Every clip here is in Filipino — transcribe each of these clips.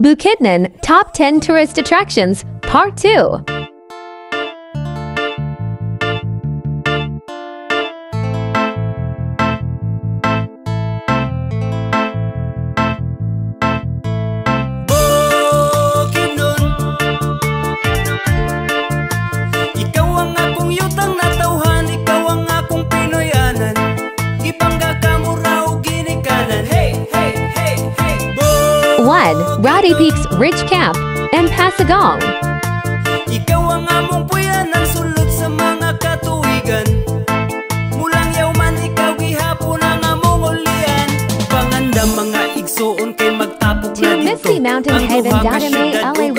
Bukidnon Top 10 Tourist Attractions Part 2. Rowdy Peaks Ridge Camp and Pasagong. Ikaw ang among puyanan sulod sa mga katuigan. Mulang yawman ikaw gihapon ang among ulian. Pangandam mga igsoon kay magtapok na dito. To Misty Mountain Haven Dadame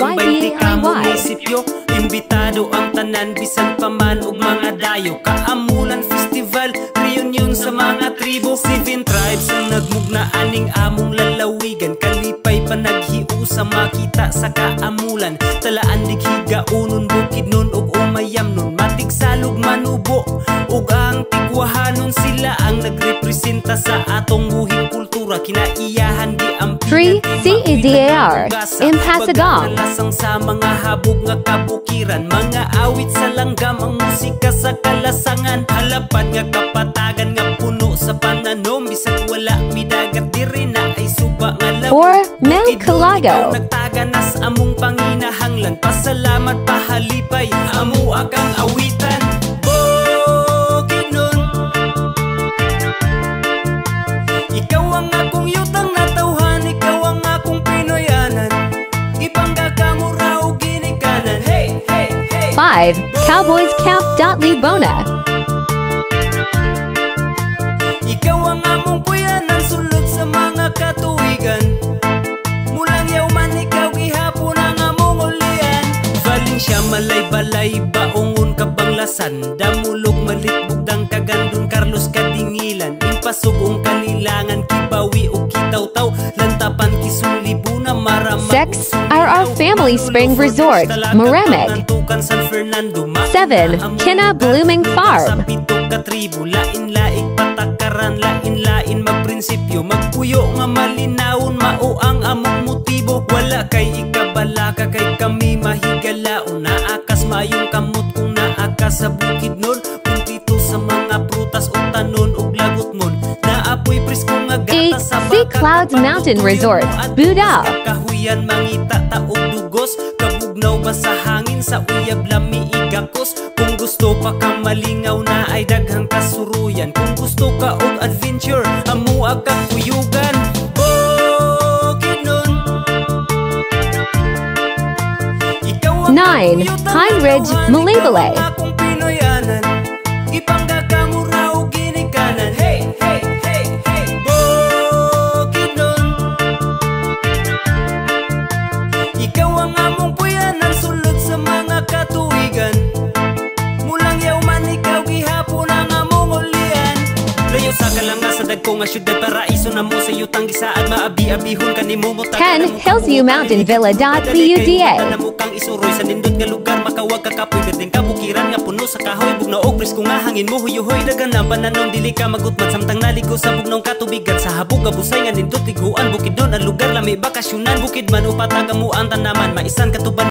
munisipyo. Imbitado ang tanan bisan paman og mga dayo. Kaamulan Festival, reunion sa mga tribo. 7 tribes ang nagmugna aning among lalawigan. Kalipay pa naghiusa makita sa kaamulan. Talaan dighiga unon Bukidnon ug umayam nun. Matigsalog manubo ug ang tigwahanon. Sila ang nagrepresenta sa atong buhing kultura. Kinaiyahan di ang 3. CEDAR in Pasagong. Lasang sa mga habog nga kabukiran. Mga awit sa langgam ang musika sa kalasangan. Halapad nga kapatagan nga puno sa pananom. Bisag wala midagat diri na ay suba nga labi. 4. Mel Calago. Nagtaganas among panginahanglan. Pasalamat pahalipay amo akang awitan. Bukidnon, ikaw ang akong yutang natawhan. Ikaw ang akong Pinoyanan. Ipangga ka mo raw ginikanan. Hey, hey, hey. 5. Cowboys Camp Libona. Ikaw ang among puyanan sulod sa mga katuigan. Mulang yawman ikaw gihapon ang among ulian. Valencia malay-balay baongon kabanglasan. Damulog malitbugdang kagandun Carlos Kadingilan. Impasugong kalilangan kibawi o kitaw-taw. Lantapan kisulibuna marama. 6. RR Family Spring Resort Maramig. 7. Kina Blooming Farm. Katribo, lain-laing patakaran, lain-lain magprinsipyo. Magpuyo nga malinawon, mao ang among motibo. Wala kay ikabalaka, kay kami mahigalaon. Naakas mayong kamot kung naakas sa Bukidnon. Puntito sa mga prutas o tanon o lagot mon. Naapoy presko nga gata sa baka. 8. Sea Clouds Mountain Resort Budao. Kahuyan mangita taog dugos. Kabugnaw ba sa hangin sa uyab lami igakos. Kung gusto pa ka malingaw na ay daghang kasuruyan. Kung gusto ka og adventure, amo kang kuyugan. Bukidnon, ikaw ang 9. Pine Ridge Malibale. akong Pinoyanan. Ipangga ka mo raw ginikanan. Hey, hey, hey, hey. Bukidnon, ikaw ang among puyanan sulod sa mga katuigan. Mulang yawman ikaw gihapon ang among ulian. Layo sa kalanga sa dagko nga syudad paraiso na mo sa yutang gisaad. Maabi-abihon kanimo mo 10. Hillsview Mountain Villa.PUDA. Namukang isuroy sa nindot nga lugar. Makawag kakapoy gating kabukiran nga puno sa kahoy. Bugnaog presko nga hangin mo huyuhoy. Dagan ang bananon dili ka magutman. Samtang naliko sa bugnaong katubigan. Sa habog abusay nga nindot liguan. Bukidnon ang lugar lami bakasyonan. Bukidman upatag mo ang tanaman. Maisan katuban.